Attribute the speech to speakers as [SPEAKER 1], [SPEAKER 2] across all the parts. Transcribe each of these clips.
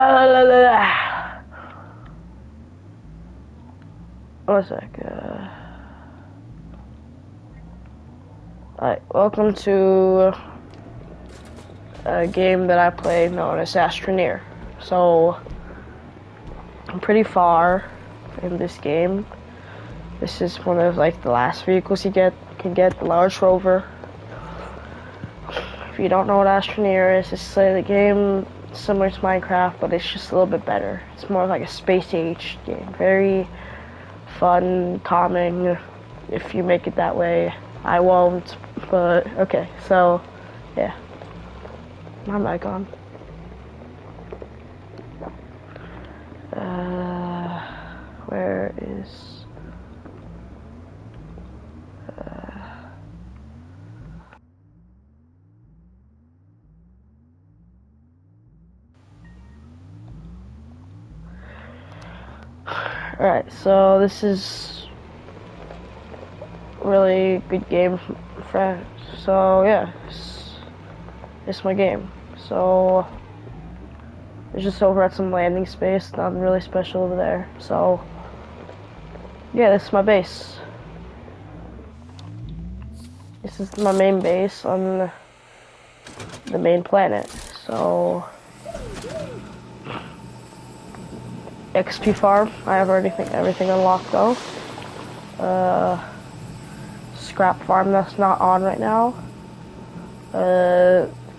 [SPEAKER 1] One sec. Alright, welcome to a game that I play known as Astroneer. So, I'm pretty far in this game. This is one of like the last vehicles you can get, the large rover. If you don't know what Astroneer is, it's like a game similar to Minecraft, but it's just a little bit better. It's more like a space age game. Very fun, calming, if you make it that way. I won't, but okay, so, yeah. My mic on. Where is... Alright, so this is really good game for, so yeah, it's my game. So it's just over at some landing space, nothing really special over there. So yeah, this is my base. This is my main base on the main planet. So XP farm, I have everything unlocked though. Scrap farm, that's not on right now.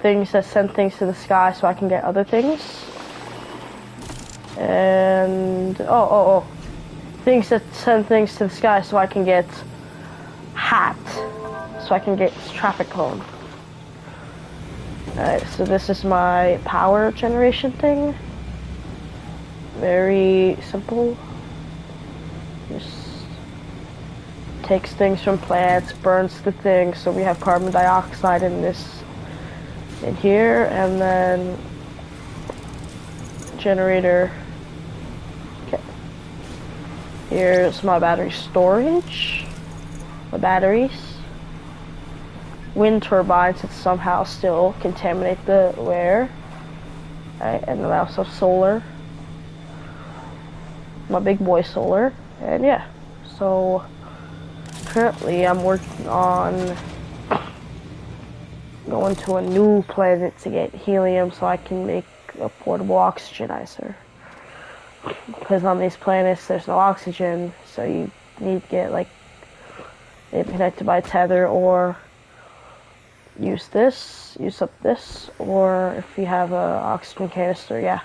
[SPEAKER 1] Things that send things to the sky so I can get other things. And things that send things to the sky so I can get hat, so I can get traffic cone. Alright, so this is my power generation thing. Very simple. Just takes things from plants, burns the things, so we have carbon dioxide in here, and then generator. Okay. Here's my battery storage. My batteries. Wind turbines that somehow still contaminate the air. Right, and then I also have solar. My big boy solar. And yeah. So currently I'm working on going to a new planet to get helium so I can make a portable oxygenizer. Because on these planets there's no oxygen, so you need to get like maybe connected by tether, or use up this, or if you have a oxygen canister, yeah.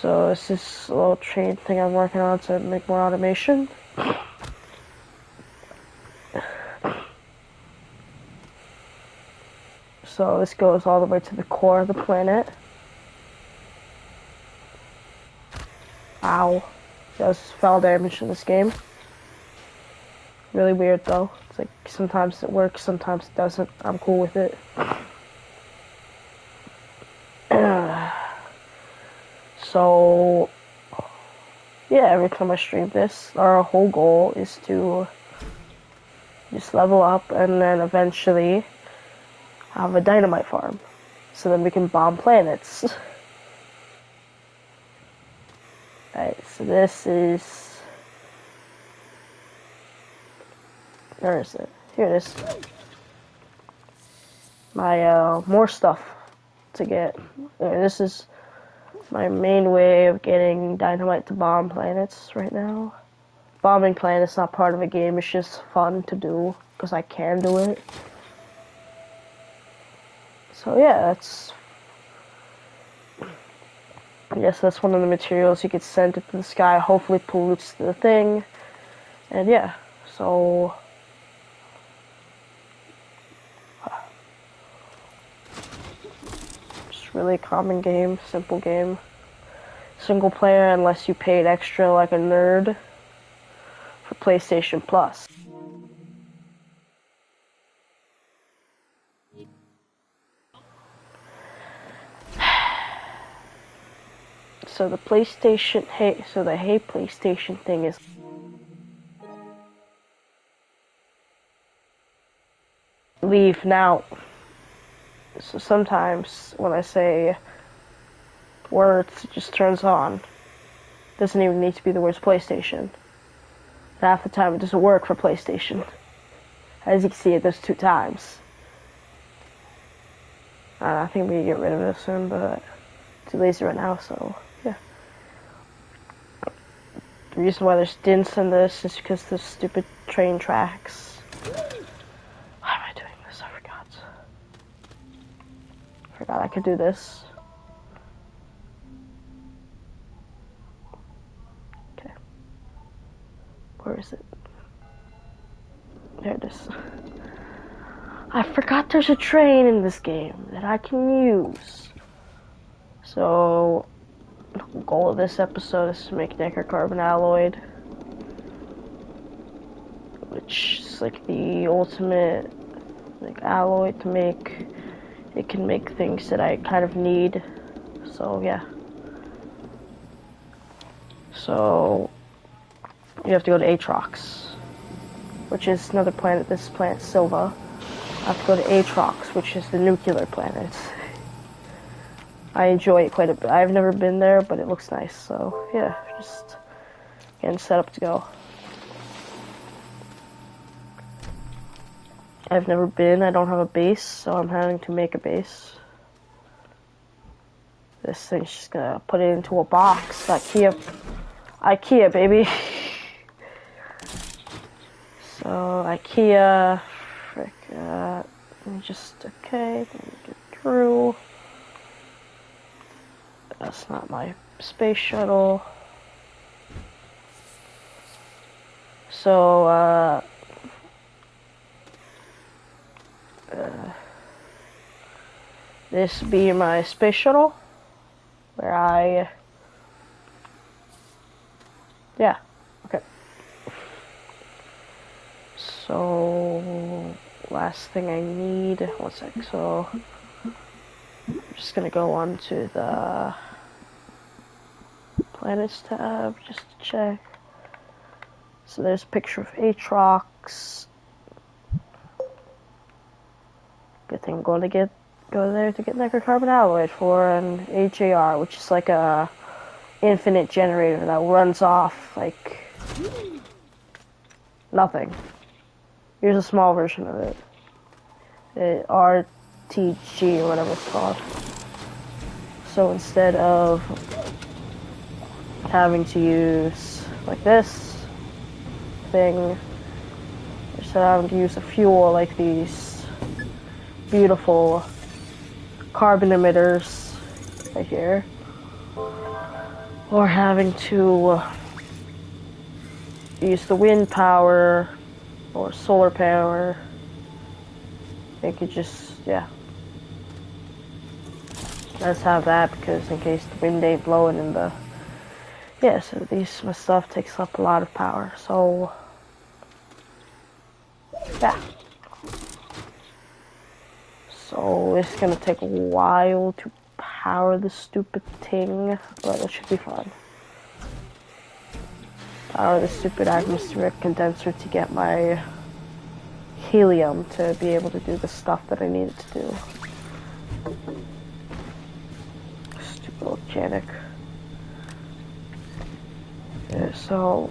[SPEAKER 1] So this is a little train thing I'm working on to make more automation. So this goes all the way to the core of the planet. Ow. There's foul damage in this game. Really weird though. It's like sometimes it works, sometimes it doesn't. I'm cool with it. So yeah, every time I stream this, our whole goal is to just level up and then eventually have a dynamite farm. So then we can bomb planets. Alright, so this is... Where is it? Here it is. My, more stuff to get. This is my main way of getting dynamite to bomb planets right now. Bombing planets is not part of a game, it's just fun to do, because I can do it. So yeah, I guess that's one of the materials you could send it to the sky, hopefully pollutes the thing. And yeah, so... Just really common game, simple game. Single player unless you paid extra like a nerd for PlayStation Plus. So the PlayStation, hey PlayStation thing is leave now. So sometimes when I say words, it just turns on. Doesn't even need to be the words PlayStation. Half the time it doesn't work for PlayStation. As you can see, it does 2 times. I think we can get rid of this soon, but too lazy right now, so yeah. The reason why there's dints in this is because there's stupid train tracks. Why am I doing this? I forgot I could do this. Okay. Where is it? There it is. I forgot there's a train in this game that I can use. So, the goal of this episode is to make nickel carbon alloyed, which is like the ultimate alloy to make. It can make things that I kind of need. So yeah. So you have to go to Atrox, which is another planet. This planet Silva. I have to go to Atrox, which is the nuclear planet. I enjoy it quite a bit. I've never been there, but it looks nice. So yeah, just getting set up to go. I've never been. I don't have a base, so I'm having to make a base. This thing's just gonna put it into a box. IKEA, baby. So IKEA. Okay, let me get through. That's not my space shuttle. So, this be my space shuttle, where yeah, okay. So, last thing I need, one sec, so, I'm just gonna go on to the planets tab, just to check. So there's a picture of Atrox. Good thing I'm going to go there to get nickel carbon alloy for an HAR, which is like a infinite generator that runs off like nothing. Here's a small version of it. RTG or whatever it's called. So instead of having to use like this thing, instead of having to use a fuel like these beautiful carbon emitters right here, or having to use the wind power or solar power, they could just, yeah. Let's have that, because in case the wind ain't blowing in the, yeah, so my stuff takes up a lot of power, so, yeah. So it's gonna take a while to power this stupid thing, but it should be fun. Power the stupid atmospheric condenser to get my helium to be able to do the stuff that I needed to do. Stupid organic. Yeah, so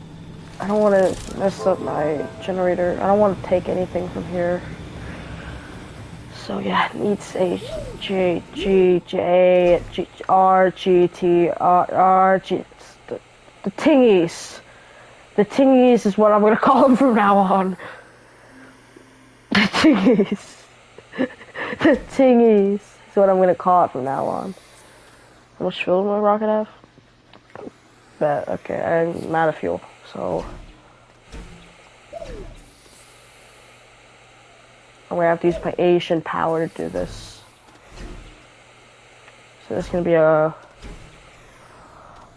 [SPEAKER 1] I don't want to mess up my generator. I don't want to take anything from here. So yeah, it needs the tingies. The tingies is what I'm gonna call them from now on. The tingies. The tingies is what I'm gonna call it from now on. How much fuel does my rocket have? But okay, I'm out of fuel, so I'm gonna have to use my Asian power to do this. So this is gonna be a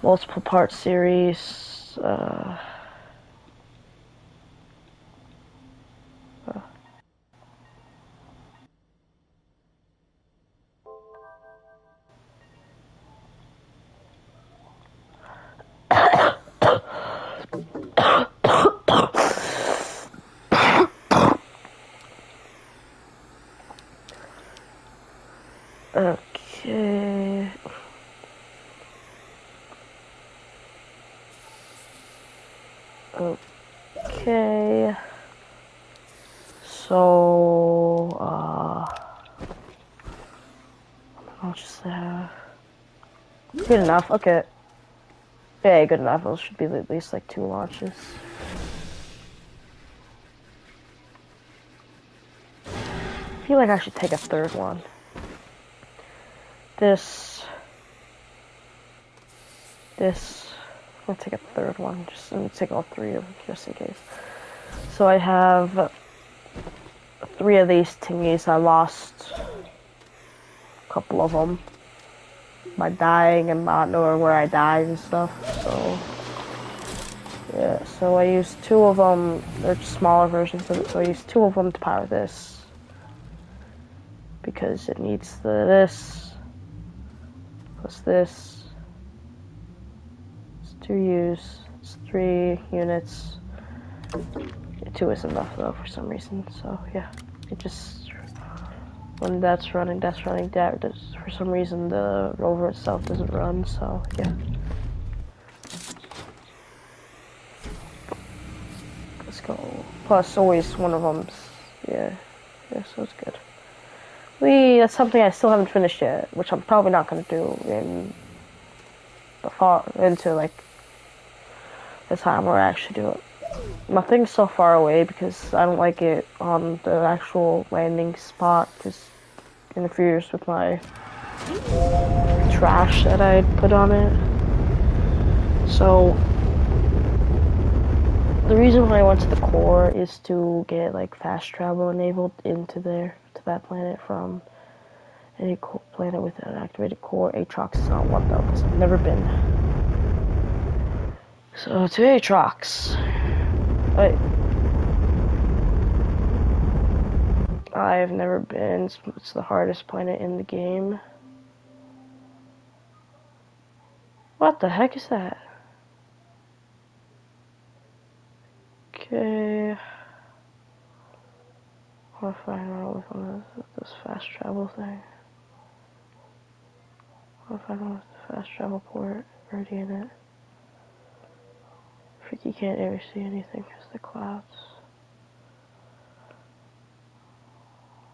[SPEAKER 1] multiple part series. Okay. Okay. So, I'll just have... Good enough, okay. Yeah, good enough. It should be at least like 2 launches. I feel like I should take a 3rd one. This. I'm gonna take a 3rd one. I'm gonna take all 3 of them just in case. So I have 3 of these thingies. I lost a couple of them by dying and not knowing where I died and stuff. So yeah, so I used 2 of them. They're smaller versions of it. So I used 2 of them to power this because it needs this plus this. 2 use, it's 3 units. 2 is enough though for some reason, so yeah. It just, when that's running, that for some reason the rover itself doesn't run, so yeah. Let's go. Plus always one of them's, yeah, so it's good. That's something I still haven't finished yet, which I'm probably not gonna do into like the time where I actually do it. My thing's so far away because I don't like it on the actual landing spot because it interferes with my trash that I put on it. So the reason why I went to the core is to get like fast travel enabled into there to that planet from any planet with an activated core. Aatrox is not one though because I've never been. So to Aatrox. I've never been. It's the hardest planet in the game. What the heck is that? Okay. I want to find out on this fast travel thing. I want to find out with the fast travel port already in it. You can't ever see anything because the clouds.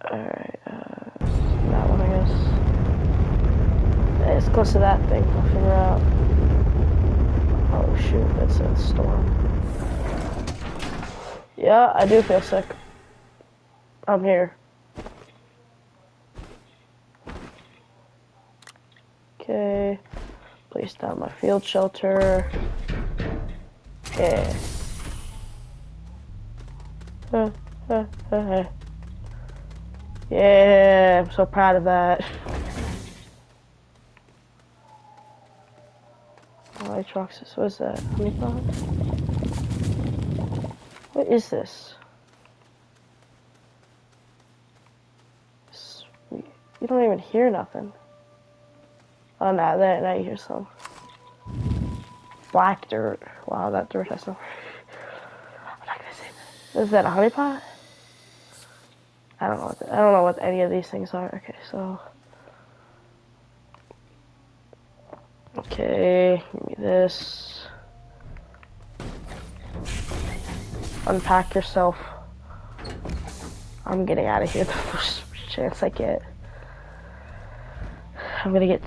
[SPEAKER 1] Alright, that one I guess. Hey, it's close to that thing, I'll figure out. Oh shoot, that's a storm. Yeah, I do feel sick. I'm here. Okay, place down my field shelter. Yeah. Yeah, I'm so proud of that. Oh, Aatrox, what is that? Honeypot? What is this? Sweet. You don't even hear nothing. Oh, no, now you hear some. Black dirt. Wow, that dirt has no... I'm not gonna say that. Is that a honeypot? I don't know what any of these things are. Okay, so... Okay, give me this. Unpack yourself. I'm getting out of here the first chance I get. I'm gonna get...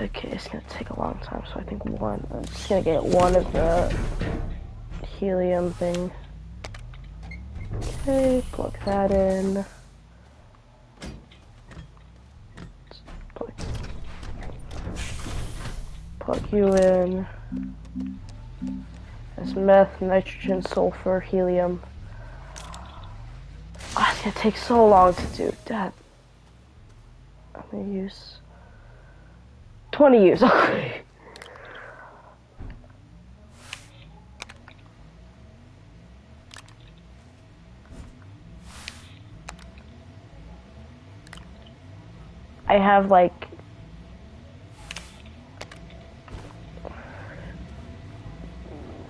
[SPEAKER 1] Okay, it's gonna take a long time, so I think I'm just gonna get 1 of the helium thing. Okay, plug that in. Plug you in. There's meth, nitrogen, sulfur, helium. Oh, it's gonna take so long to do that. I'm gonna use 20 years. Okay. I have like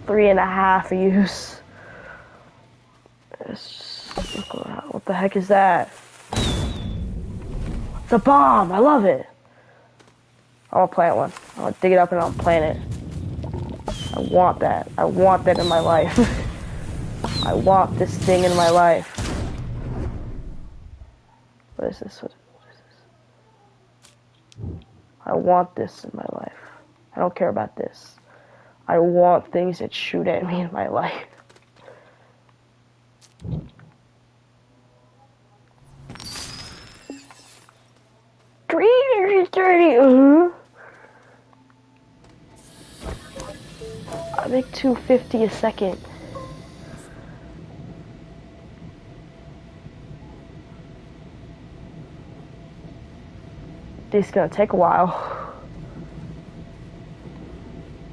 [SPEAKER 1] 3.5 use. What the heck is that? It's a bomb. I love it. I'll plant one. I'll dig it up and I'll plant it. I want that. I want that in my life. I want this thing in my life. What is this? What is this? I want this in my life. I don't care about this. I want things that shoot at me in my life. Green is dirty. I make $2.50 a second. This is gonna take a while.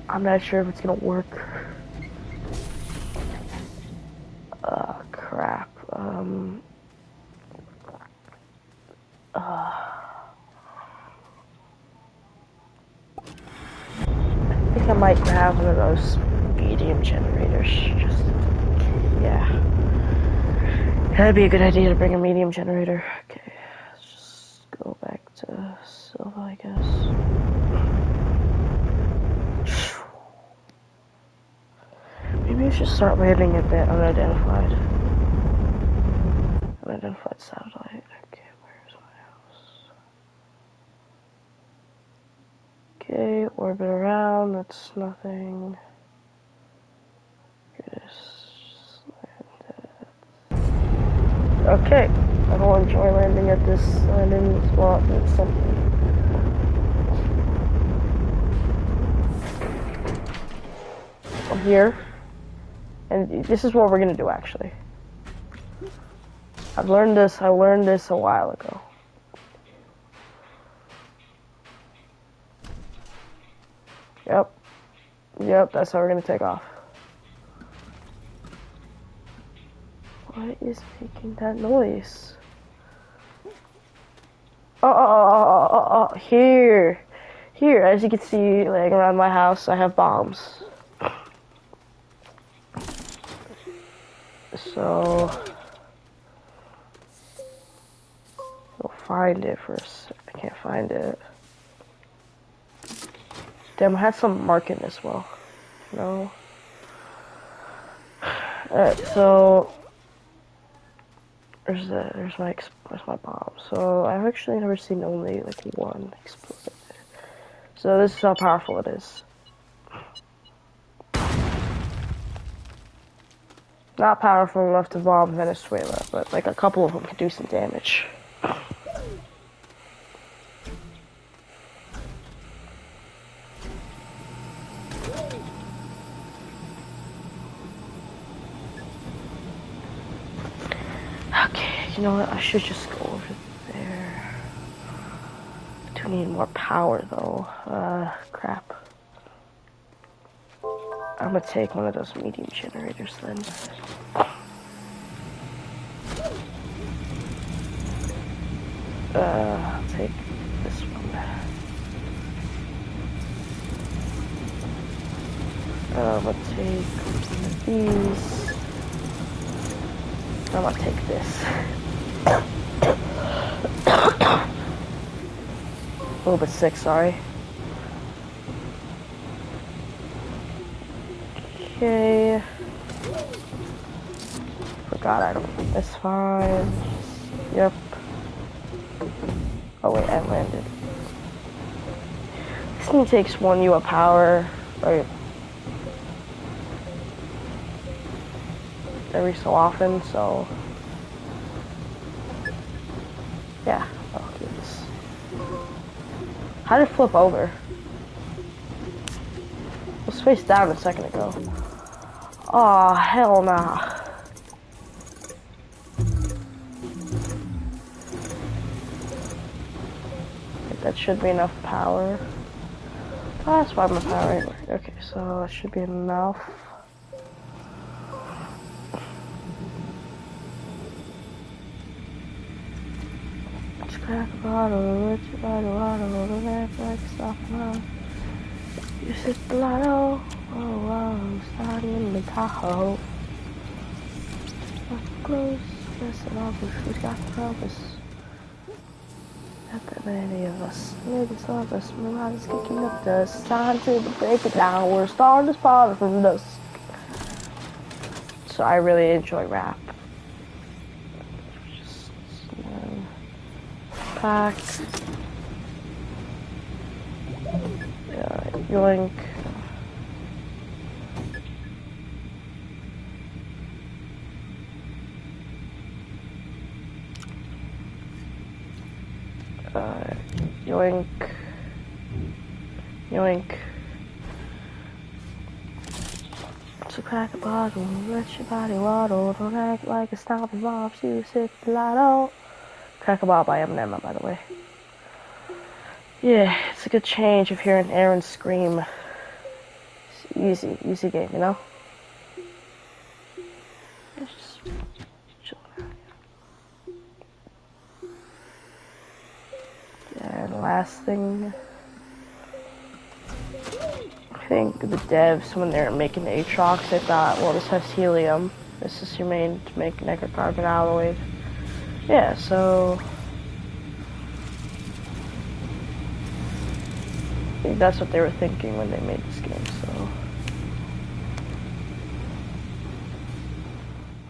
[SPEAKER 1] I'm not sure if it's gonna work. Crap. I think I might have one of those medium generators. Just, yeah. That'd be a good idea to bring a medium generator. Okay, let's just go back to Silva, I guess. Maybe I should start landing at that unidentified satellite. Okay, where's my house? Okay, orbit around, that's nothing. Okay, I don't enjoy landing at this landing spot, but it's something. I'm here, and this is what we're gonna do actually. I learned this a while ago. Yep, that's how we're gonna take off. What is making that noise? Oh, here, as you can see, like around my house, I have bombs. So, I'll find it first. I can't find it. Damn, I had some marking as well. No. Alright, so there's my bomb. So I've actually never seen only like one explosive. So this is how powerful it is. Not powerful enough to bomb Venezuela, but like a couple of them can do some damage. Okay, you know what? I should just go over there. I do need more power though. Crap. I'm gonna take one of those medium generators then. I'll take this one. I'm gonna take one of these. I'm gonna take this. A little bit sick, sorry. Okay. Forgot I don't. It's fine. Yep. Oh wait, I landed. This thing takes 1 U of power, right? Every so often, so yeah, I'll do this. How did it flip over? It was face down a second ago. Oh hell nah. That should be enough power. Oh, that's why my power ain't working. Okay, so that should be enough. Let's crack a bottle, let's ride a lotto, the left like stop now. You sit the lotto, oh wow, starting in the Tahoe. Close, yes, and all who's got the purpose. Not that many of us. Maybe some of us. My mind is kicking up dust. Time to break it down. We're starting to spot from dusk. So I really enjoy rap. Just, pack. Yoink. Yoink. Yoink. So crack a bottle, let your body waddle. Don't act like a stomping mob, you sit the light out. Crack a bottle by Eminem, by the way. Yeah, it's a good change of hearing Aaron scream. It's easy game, you know? Just chill out. Yeah, and the last thing, I think the devs, when they're making the Aatrox, they thought, well, this has helium. This is your main to make necrocarbon alloys. Yeah, so I think that's what they were thinking when they made this game, so.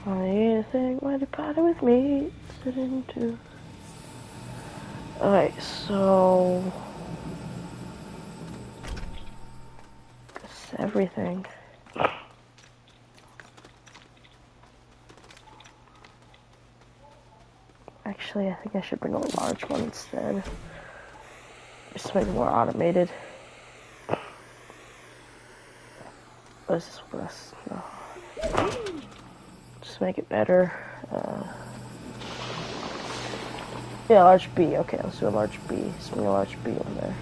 [SPEAKER 1] I think when you party with me, sit into. Alright, so that's everything. Actually, I think I should bring a large one instead. Just to make it more automated. What is this less? No. Just make it better. Yeah, large B. Okay, let's do a large B. Let's bring a large B on there.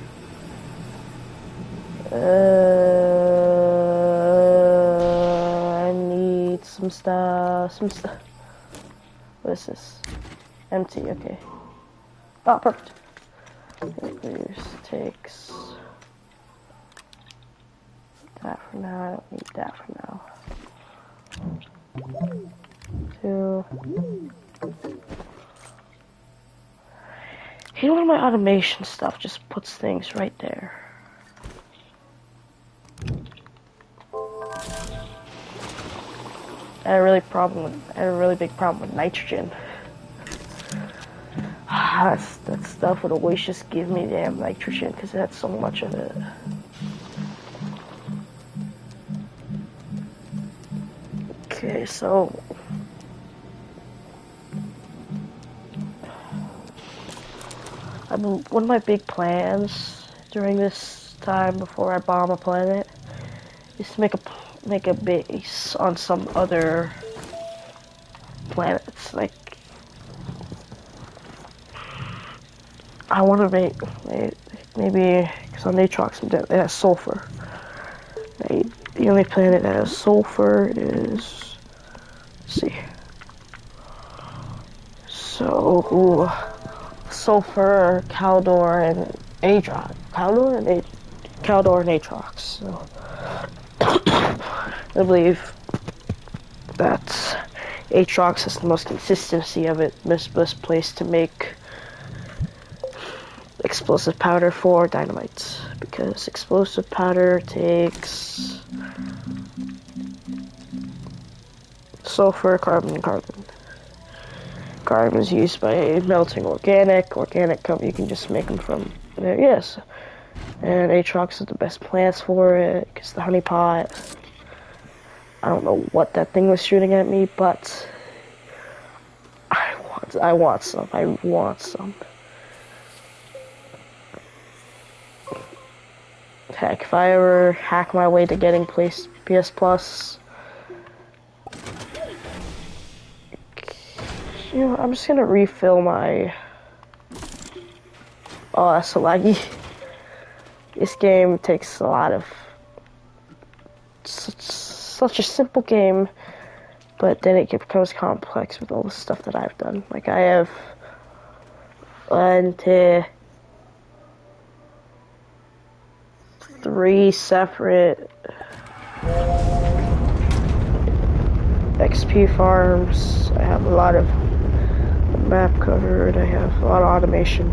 [SPEAKER 1] I need some stuff. What is this? Empty, okay. Oh, perfect. Takes that for now. I don't need that for now. 2. You know, my automation stuff just puts things right there. I had a really big problem with nitrogen. That stuff would always just give me damn nitrogen because it had so much of it. Okay, so one of my big plans during this time before I bomb a planet is to make a base on some other planets. Like, I want to make maybe because on Aatrox it has sulfur. Right? The only planet that has sulfur is, let's see. So sulfur, Caldor, and Aatrox. Caldor and Aatrox. So I believe that Aatrox has the most consistency of it. Best place to make explosive powder for dynamite, because explosive powder takes sulfur, carbon, and carbon. Carbon is used by melting organic. You can just make them from there. Yes, and Aatrox is the best plants for it because the honeypot. I don't know what that thing was shooting at me, but I want some. I want some. Heck, if I ever hack my way to getting PS Plus, you know, I'm just gonna refill my. Oh, that's so laggy. This game takes a lot of. Such a simple game, but then it becomes complex with all the stuff that I've done. Like, I have 1, 2, 3 separate XP farms. I have a lot of map covered. I have a lot of automation.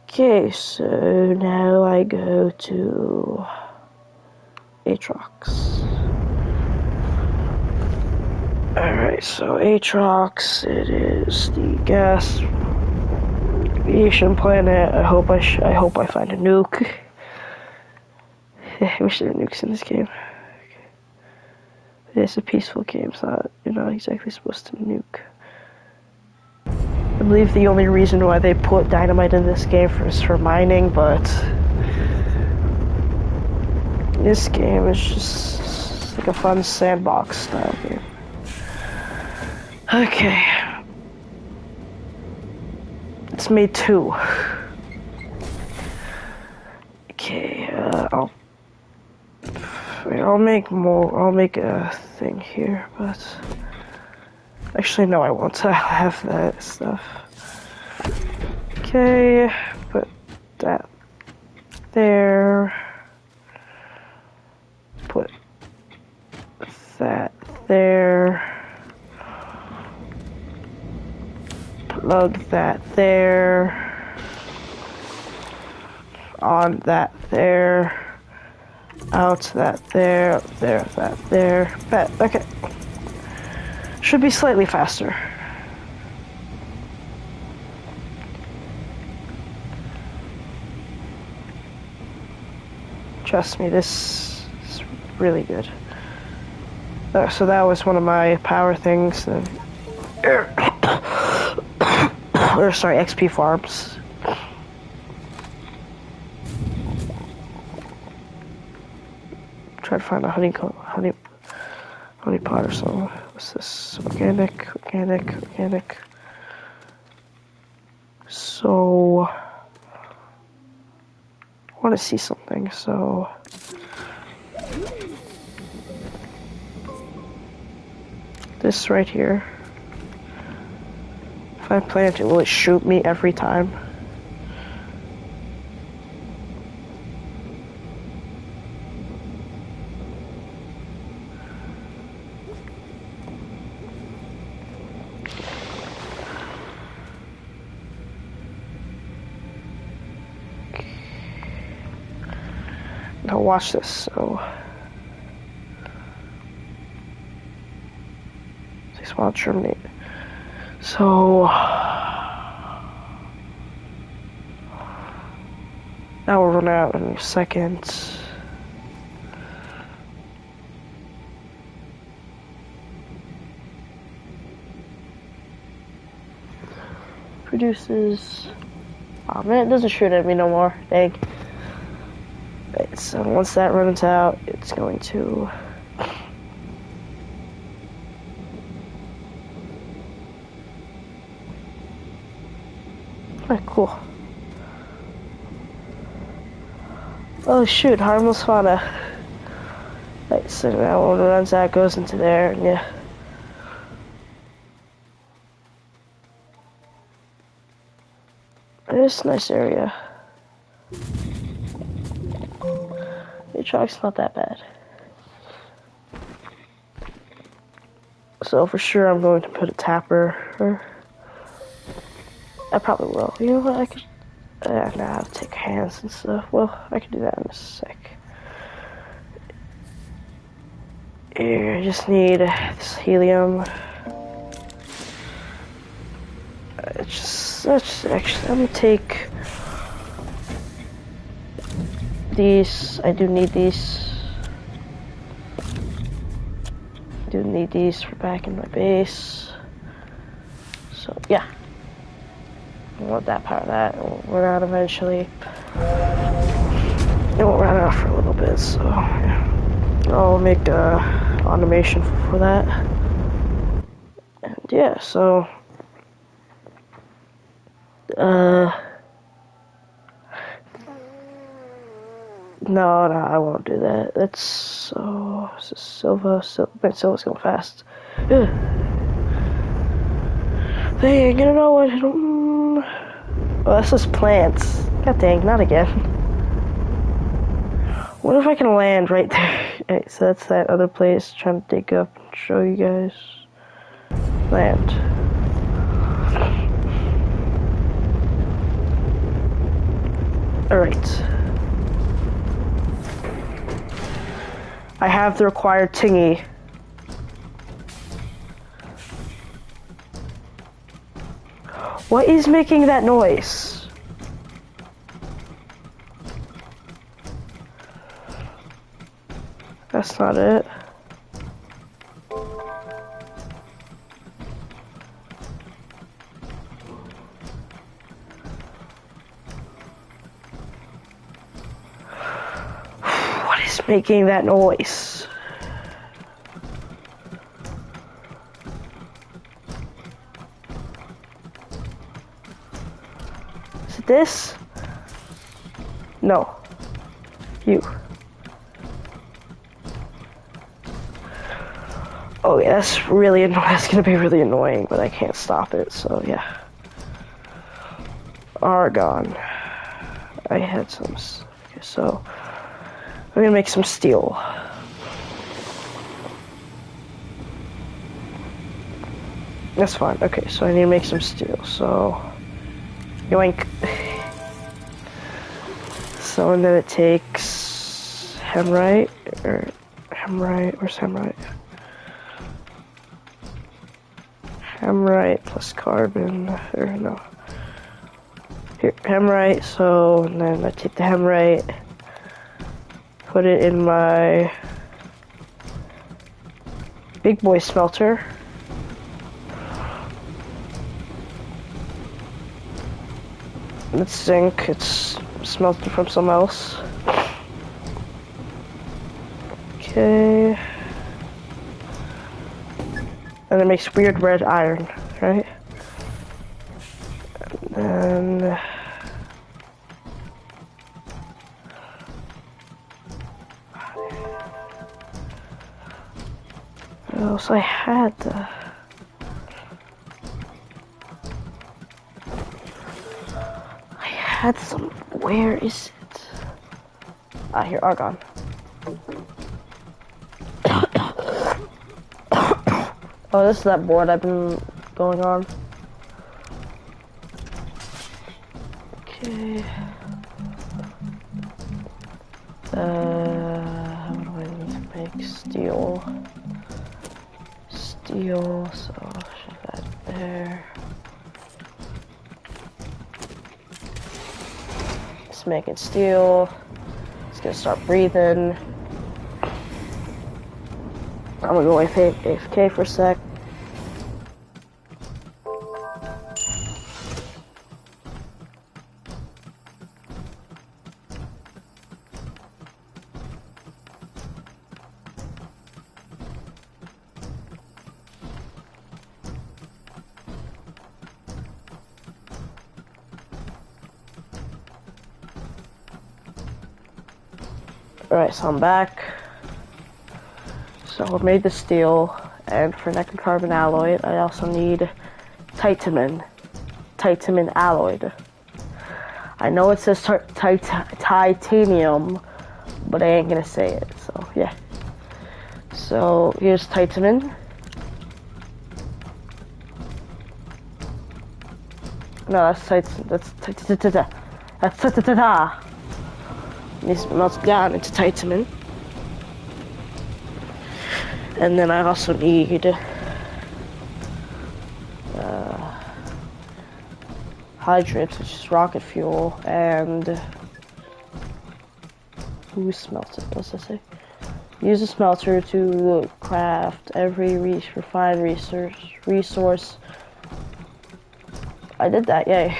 [SPEAKER 1] Okay, so now I go to Aatrox. Alright, so Aatrox, it is the gas aviation planet. I hope I find a nuke. I wish there were nukes in this game. It's a peaceful game, so you're not exactly supposed to nuke. I believe the only reason why they put dynamite in this game is for mining, but this game is just like a fun sandbox style game. Okay. It's made 2. Okay, I'll make more. I'll make a thing here, but actually no, I won't. I'll have that stuff. Okay, put that there. Put that there. Plug that there. On that there. Out that there. There, that there. Bet. Okay. Should be slightly faster. Trust me, this is really good. So that was one of my power things. Or sorry, XP farms. Try to find a honey pot or something. What's this? Organic. So I want to see something. So this right here. If I plant it, will it shoot me every time? Now watch this. So 6 while terminate. So now we'll run out in a second. Produces. Oh man, it doesn't shoot at me no more. Dang. Right, so once that runs out, it's going to. Alright, cool. Oh shoot, harmless fauna. Right, so now when it runs out, it goes into there, and yeah. It's a nice area. The truck's not that bad. So for sure I'm going to put a tapper. I probably will. You know what, I could... now I have to take hands and stuff. Well, I can do that in a sec. Here, I just need this helium. Actually, I'm gonna take these. I do need these. I do need these for back in my base. So yeah, I want that power. That it won't run out eventually. It won't run out for a little bit. So yeah, I'll make automation for that. And yeah, so. No, I won't do that. That's so... Silva's going fast. Ugh. Dang, you know what? Oh, that's just plants. God dang, not again. What if I can land right there? Right, so that's that other place. Trying to dig up and show you guys. Land. Alright. I have the required tingy. What is making that noise? That's not it. What is making that noise? Is it this? No. You. Oh yeah, that's really annoying. That's gonna be really annoying, but I can't stop it, so yeah. Argon. I had some. Okay, so I'm gonna make some steel. That's fine. Okay, so I need to make some steel. So yoink. So and then it takes hemorite or hemorite. Where's hemorite? Hemorite plus carbon, or no. Here, hemorite, so, and then I take the hemorite, put it in my big boy smelter. It's zinc, it's smelted from something else. Okay. And it makes weird red iron, right? And then what else I had? I had some. Where is it? Ah, here, argon. Oh, this is that board I've been going on. Okay. What do I need to make? Steel. Steel, so shove that there. Just making steel. It's gonna start breathing. I'm gonna go AFK for a sec. Alright, so I'm back. So I made the steel, and for nickel carbon alloy, I also need titanium alloy. I know it says titanium, but I ain't gonna say it, so yeah. So here's titanium. No, that's This melts down into titanium. And then I also need hydrates, which is rocket fuel, and who smelted? What's that say? Use a smelter to craft every refined resource. I did that, yay.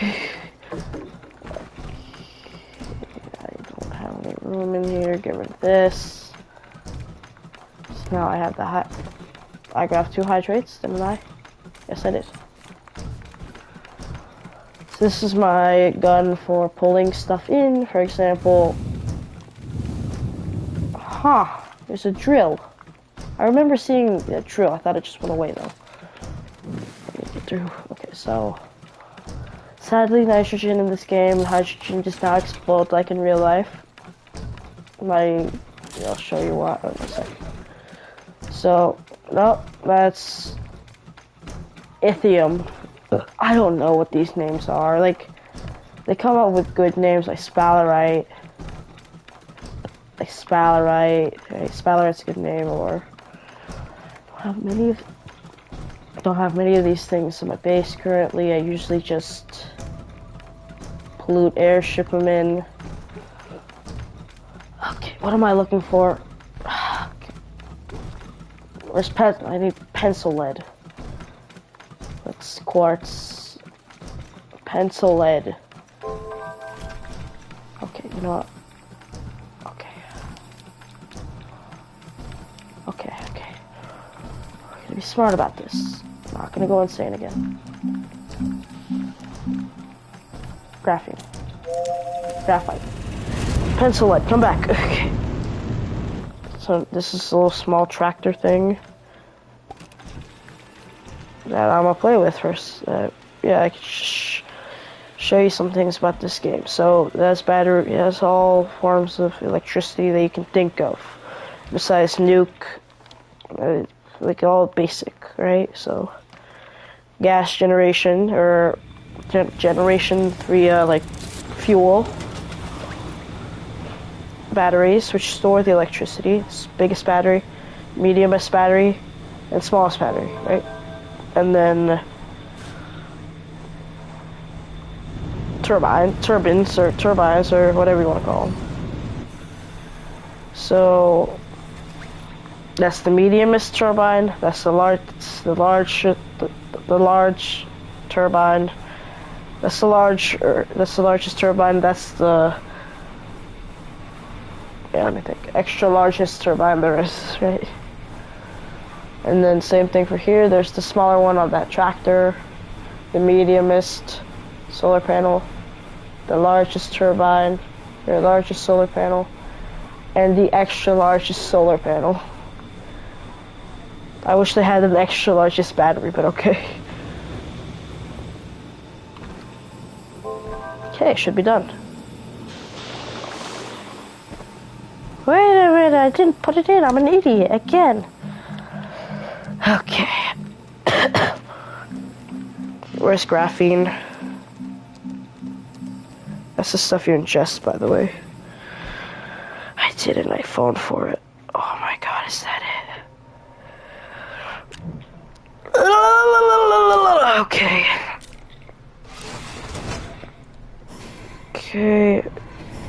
[SPEAKER 1] I don't have any room in here. Get rid of this. So now I have I grabbed 2 hydrates, didn't I? Yes, I did. So this is my gun for pulling stuff in. For example, there's a drill. I remember seeing the drill. I thought it just went away though. Let me get through. Okay, so sadly, nitrogen in this game, hydrogen does not explode like in real life. I'll show you what in a second. So, no, that's lithium. I don't know what these names are. Like, they come up with good names like sphalerite. Sphalerite's a good name, or how many of don't have many of these things in my base currently. I usually just pollute air, ship them in. Okay, what am I looking for? Okay. Where's I need pencil lead. That's quartz. Pencil lead. Okay, you know what? Okay. Okay. I'm gonna be smart about this. I'm not gonna go insane again. Graphite. Pencil lead, come back. Okay. So this is a little small tractor thing that I'm gonna play with first. Yeah, I can show you some things about this game. So that's battery. It has all forms of electricity that you can think of, besides nuke. Like all basic, right? So gas generation or generation via like fuel. Batteries, which store the electricity. It's biggest battery, mediumest battery, and smallest battery, right? And then turbines, or whatever you want to call them. So that's the mediumest turbine. That's the large turbine. That's the largest turbine. That's the let me think. Extra largest turbine there is, right? And then same thing for here. There's the smaller one on that tractor, the mediumest solar panel, the largest turbine, or largest solar panel, and the extra largest solar panel. I wish they had an extra largest battery, but okay. Okay, should be done. Wait a minute, I didn't put it in. I'm an idiot again. Okay. Where's graphene? That's the stuff you ingest, by the way. I did an iPhone for it. Oh my god, is that it? Okay. Okay.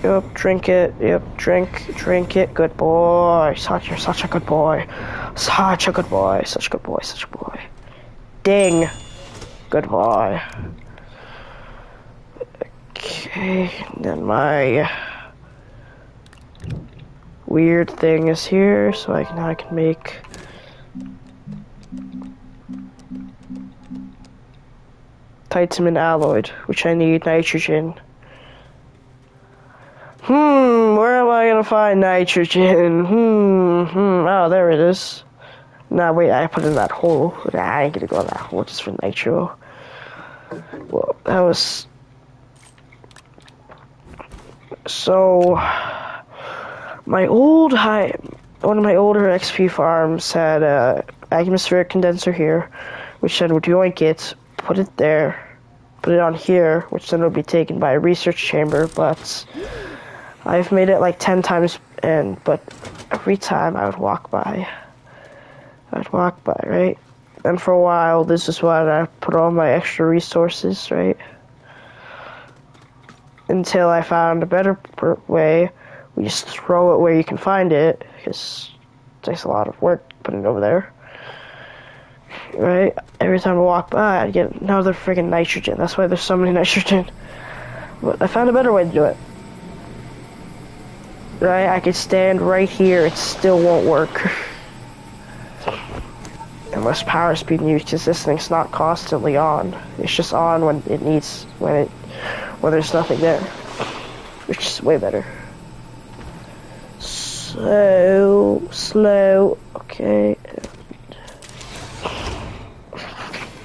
[SPEAKER 1] Yep, drink it. Yep, drink it. Good boy. You're such a good boy. Such a good boy. Such a good boy. Such a boy. Ding. Good boy. Okay, then my weird thing is here, so now I can make titanium alloy, which I need nitrogen. Where am I gonna find nitrogen? Oh, there it is. Nah, wait, I put it in that hole. Nah, I ain't gonna go in that hole just for nitro. Well, that was... So... one of my older XP farms had a atmospheric condenser here, which then would yoink it, put it there, put it on here, which then would be taken by a research chamber, but... I've made it like 10 times, but every time I would walk by, right? And for a while, this is what I put all my extra resources, right? Until I found a better way. We just throw it where you can find it, because it takes a lot of work putting it over there. Right? Every time I walk by, I'd get another friggin' nitrogen. That's why there's so many nitrogen. But I found a better way to do it. Right, I could stand right here, it still won't work. Unless power is being used, because this thing's not constantly on. It's just on when it needs, when there's nothing there. Which is way better. So, slow, okay.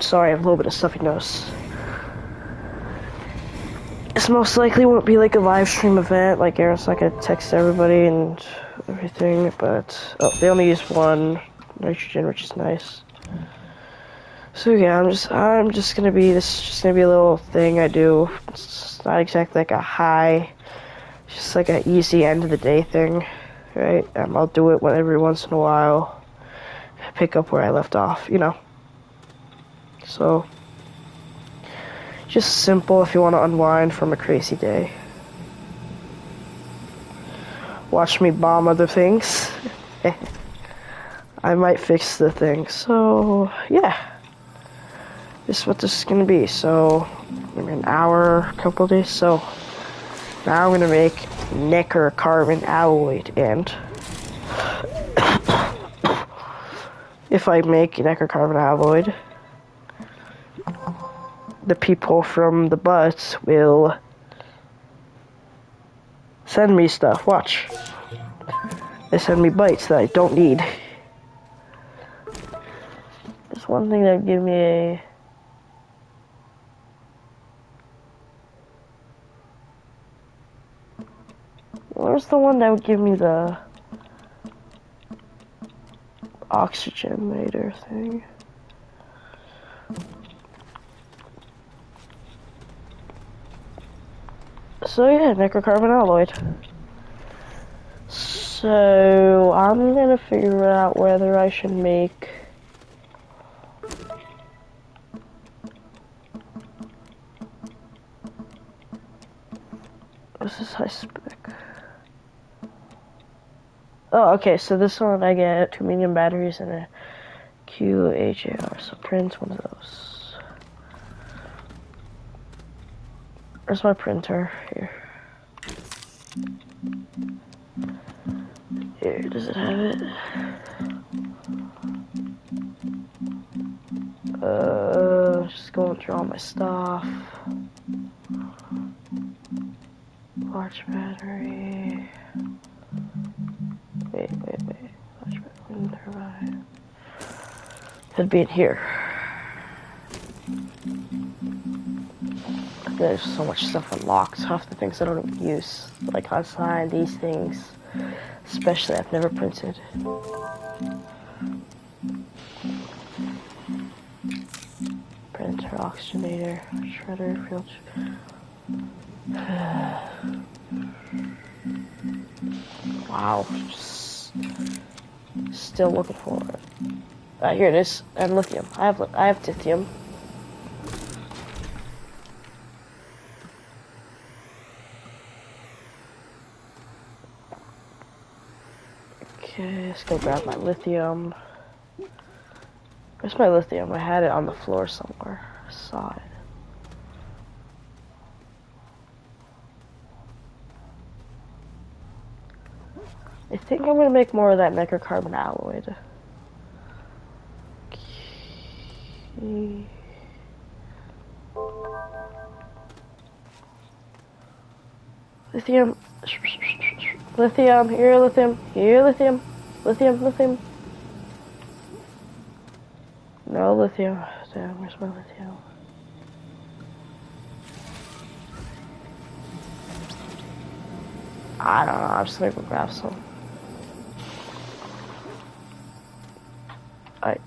[SPEAKER 1] Sorry, I have a little bit of stuffy nose. This most likely won't be like a live stream event, like Aaron's not gonna text everybody and everything, but they only use one nitrogen, which is nice. So yeah, I'm just gonna be a little thing I do. It's not exactly like a high, it's just like an easy end of the day thing, right? I'll do it every once in a while, pick up where I left off, you know. So, just simple if you want to unwind from a crazy day. Watch me bomb other things. I might fix the thing. So, yeah. This is what this is going to be. So, maybe an hour, a couple of days. So, now I'm going to make nickel carbon alloy. And if I make nickel carbon alloy, the people from the butts will send me stuff. Watch. They send me bytes that I don't need. There's one thing that would give me a... Where's the one that would give me the oxygenator thing? So yeah, nickel-carbon alloy. So I'm gonna figure out whether I should make this is high spec. Oh, okay, so this one I get 2 medium batteries and a QHAR, so print one of those. Where's my printer? Here. Here, does it have it? Just going through all my stuff. Large battery. Wait. Large battery, wind turbine. Could be in here. There's so much stuff unlocked. Half the things I don't even use. Like outside, these things. Especially I've never printed. Printer, oxygenator, shredder, field. Wow. Still looking for it. Here it is. And lithium. I have lithium. Okay, let's go grab my lithium. Where's my lithium? I had it on the floor somewhere. I saw it. I think I'm gonna make more of that nickel carbon alloy. Okay. Lithium. Lithium, here lithium, here lithium. Lithium. No lithium. Damn, where's my lithium? I don't know, I'm just gonna go grab some. Alright.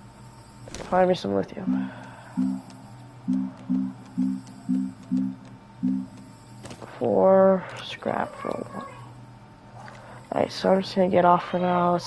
[SPEAKER 1] Find me some lithium. For scrap for one. Alright, so I'm just gonna get off for now. Let's